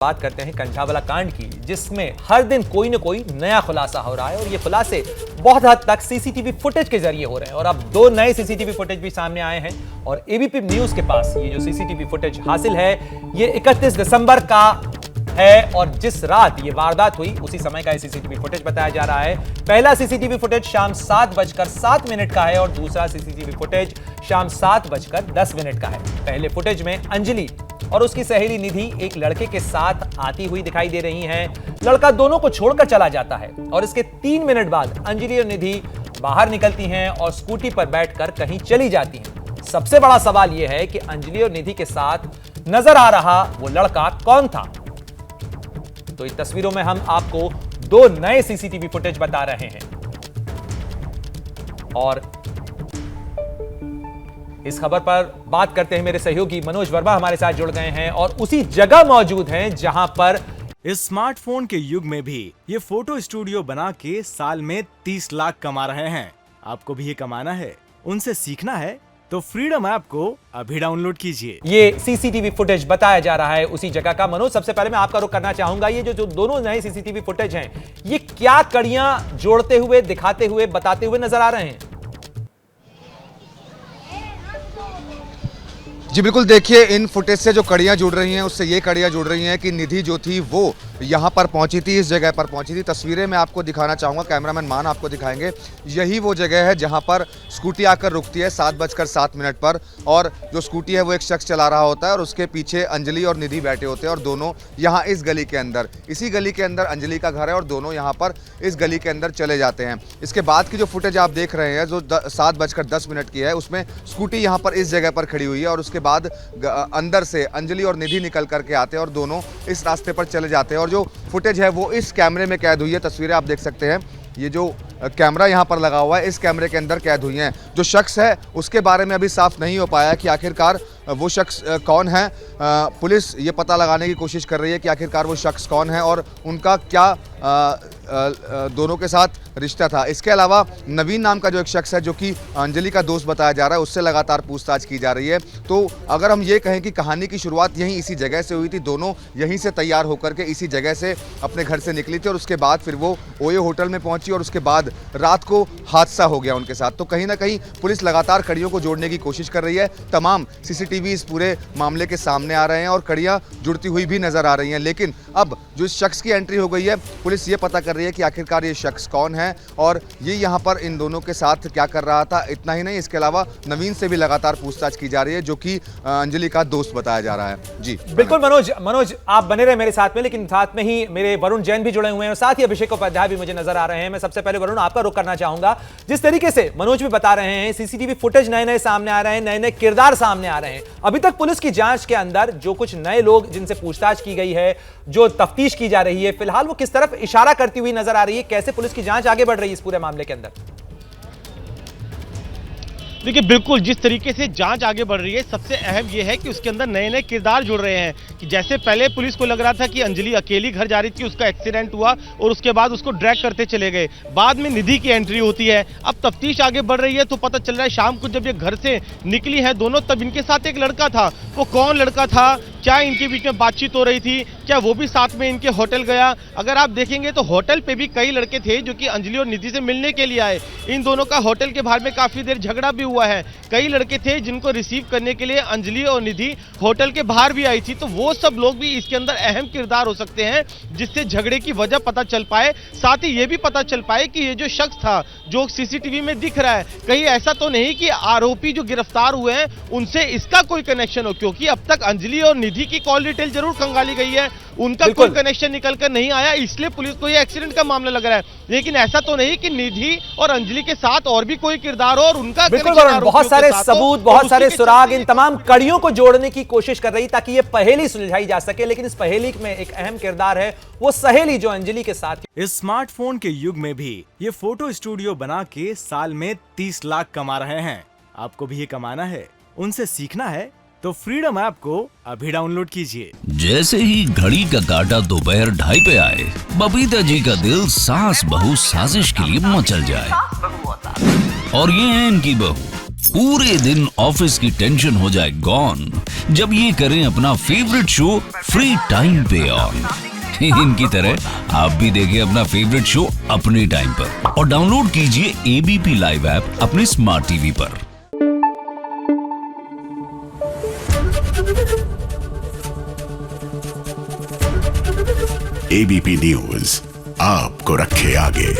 बात करते हैं कंझावाला कांड की, जिसमें हर दिन कोई न कोई नया खुलासा हो रहा है और ये खुलासे बहुत हद तक सीसीटीवी फुटेज के जरिए हो रहे हैं। और अब दो नए सीसीटीवी फुटेज भी सामने आए हैं और एबीपी न्यूज के पास ये जो सीसीटीवी फुटेज हासिल है ये 31 दिसंबर का है और जिस रात ये वारदात हुई उसी समय का सीसीटीवी फुटेज बताया जा रहा है। पहला सीसीटीवी फुटेज शाम 7:07 का है और दूसरा सीसीटीवी फुटेज शाम 7:10 का है। पहले फुटेज में अंजलि और उसकी सहेली निधि एक लड़के के साथ आती हुई दिखाई दे रही हैं। लड़का दोनों को छोड़कर चला जाता है और इसके 3 मिनट बाद अंजलि और निधि बाहर निकलती हैं और स्कूटी पर बैठकर कहीं चली जाती हैं। सबसे बड़ा सवाल यह है कि अंजलि और निधि के साथ नजर आ रहा वो लड़का कौन था। तो इन तस्वीरों में हम आपको दो नए सीसीटीवी फुटेज बता रहे हैं और इस खबर पर बात करते हैं मेरे सहयोगी मनोज वर्मा हमारे साथ जुड़ गए हैं और उसी जगह मौजूद हैं जहां पर इस स्मार्टफोन के युग में भी ये फोटो स्टूडियो बना के साल में 30 लाख कमा रहे हैं। आपको भी ये कमाना है, उनसे सीखना है तो फ्रीडम ऐप को अभी डाउनलोड कीजिए। ये सीसीटीवी फुटेज बताया जा रहा है उसी जगह का। मनोज, सबसे पहले मैं आपका रुख करना चाहूंगा, ये जो दोनों नए सीसीटीवी फुटेज हैं ये क्या कड़ियां जोड़ते हुए, दिखाते हुए, बताते हुए नजर आ रहे हैं? जी बिल्कुल, देखिए इन फुटेज से जो कड़ियाँ जुड़ रही हैं उससे ये कड़ियाँ जुड़ रही हैं कि निधि जो थी वो यहाँ पर पहुँची थी, इस जगह पर पहुँची थी। तस्वीरें मैं आपको दिखाना चाहूँगा, कैमरामैन मान आपको दिखाएंगे। यही वो जगह है जहाँ पर स्कूटी आकर रुकती है 7:07 पर और जो स्कूटी है वो एक शख्स चला रहा होता है और उसके पीछे अंजलि और निधि बैठे होते हैं और दोनों यहाँ इस गली के अंदर, इसी गली के अंदर अंजलि का घर है और दोनों यहाँ पर इस गली के अंदर चले जाते हैं। इसके बाद की जो फुटेज आप देख रहे हैं जो 7:10 की है उसमें स्कूटी यहाँ पर इस जगह पर खड़ी हुई है और उसके बाद अंदर से अंजलि और निधि निकल करके आते हैं और दोनों इस रास्ते पर चले जाते हैं और जो फुटेज है वो इस कैमरे में कैद हुई है। तस्वीरें आप देख सकते हैं, ये जो कैमरा यहाँ पर लगा हुआ है इस कैमरे के अंदर कैद हुई हैं। जो शख्स है उसके बारे में अभी साफ नहीं हो पाया कि आखिरकार वो शख्स कौन है। पुलिस ये पता लगाने की कोशिश कर रही है कि आखिरकार वो शख्स कौन है और उनका क्या दोनों के साथ रिश्ता था। इसके अलावा नवीन नाम का जो एक शख्स है जो कि अंजलि का दोस्त बताया जा रहा है उससे लगातार पूछताछ की जा रही है। तो अगर हम ये कहें कि कहानी की शुरुआत यहीं इसी जगह से हुई थी, दोनों यहीं से तैयार होकर के इसी जगह से अपने घर से निकली थी और उसके बाद फिर वो ओयो होटल में पहुंची और उसके बाद रात को हादसा हो गया उनके साथ। तो कहीं ना कहीं पुलिस लगातार कड़ियों को जोड़ने की कोशिश कर रही है। तमाम सीसीटीवी इस पूरे मामले के सामने आ रहे हैं और कड़ियां जुड़ती हुई भी नजर आ रही हैं। लेकिन अब जो इस शख्स की एंट्री हो गई है, पुलिस ये पता कर रही है कि आखिरकार ये शख्स कौन है और ये यहाँ पर इन दोनों के साथ क्या कर रहा था। इतना ही नहीं, इसके अलावा नवीन से भी लगातार पूछताछ की जा रही है जो कि अंजलि का दोस्त बताया जा रहा है। जी बिल्कुल मनोज आप बने रहे मेरे साथ में, लेकिन साथ में ही मेरे वरुण जैन भी जुड़े हुए हैं और साथ ही अभिषेक उपाध्याय भी मुझे नजर आ रहे हैं। मैं सबसे पहले वरुण आपका रुख करना चाहूंगा, जिस तरीके से मनोज भी बता रहे हैं सीसीटीवी फुटेज नए सामने आ रहे हैं, नए किरदार सामने आ रहे हैं। अभी तक पुलिस की जांच के अंदर जो कुछ नए लोग जिनसे पूछताछ की गई है, जो तफ्तीश की जा रही है, फिलहाल वो किस तरफ इशारा करती हुई नजर आ रही है? कैसे पुलिस की जांच आगे बढ़ रही है इस पूरे मामले के अंदर? देखिए बिल्कुल, जिस तरीके से जांच आगे बढ़ रही है सबसे अहम यह है कि उसके अंदर नए नए किरदार जुड़ रहे हैं। कि जैसे पहले पुलिस को लग रहा था कि अंजलि अकेली घर जा रही थी, उसका एक्सीडेंट हुआ और उसके बाद उसको ड्रैग करते चले गए, बाद में निधि की एंट्री होती है। अब तफ्तीश आगे बढ़ रही है तो पता चल रहा है शाम को जब ये घर से निकली है दोनों, तब इनके साथ एक लड़का था। वो कौन लड़का था, क्या इनके बीच में बातचीत हो रही थी, क्या वो भी साथ में इनके होटल गया? अगर आप देखेंगे तो होटल पे भी कई लड़के थे जो कि अंजलि और निधि से मिलने के लिए आए। इन दोनों का होटल के बाहर में काफी देर झगड़ा भी हुआ है। कई लड़के थे जिनको रिसीव करने के लिए अंजलि और निधि होटल के बाहर भी आई थी। तो वो सब लोग भी इसके अंदर अहम किरदार हो सकते हैं जिससे झगड़े की वजह पता चल पाए। साथ ही ये भी पता चल पाए कि ये जो शख्स था जो सीसीटीवी में दिख रहा है, कहीं ऐसा तो नहीं कि आरोपी जो गिरफ्तार हुए हैं उनसे इसका कोई कनेक्शन हो, क्योंकि अब तक अंजलि और निधि की कॉल डिटेल जरूर खंगाली गई है, उनका कोई कनेक्शन निकल कर नहीं आया, इसलिए पुलिस को ये एक्सीडेंट का मामला लग रहा है। लेकिन ऐसा तो नहीं कि निधि और अंजलि के साथ और भी कोई किरदार हो और उनका बहुत सारे सबूत, बहुत सारे सुराग, इन तमाम कड़ियों को जोड़ने की कोशिश कर रही ताकि ये पहेली सुलझाई जा सके। लेकिन इस पहेली में एक अहम किरदार है वो सहेली जो अंजलि के साथ। इस स्मार्टफोन के युग में भी ये फोटो स्टूडियो बना के साल में 30 लाख कमा रहे हैं। आपको भी ये कमाना है, उनसे सीखना है तो फ्रीडम ऐप को अभी डाउनलोड कीजिए। जैसे ही घड़ी का काटा दोपहर 2:30 पे आए, बबीता जी का दिल सास बहू साजिश के लिए मचल जाए। और ये है इनकी बहू पूरे दिन ऑफिस की टेंशन हो जाए गॉन जब ये करें अपना फेवरेट शो फ्री टाइम पे ऑन। इनकी तरह आप भी देखिए अपना फेवरेट शो अपने टाइम पर और डाउनलोड कीजिए एबीपी लाइव ऐप अपने स्मार्ट टीवी पर। एबीपी न्यूज आपको रखे आगे।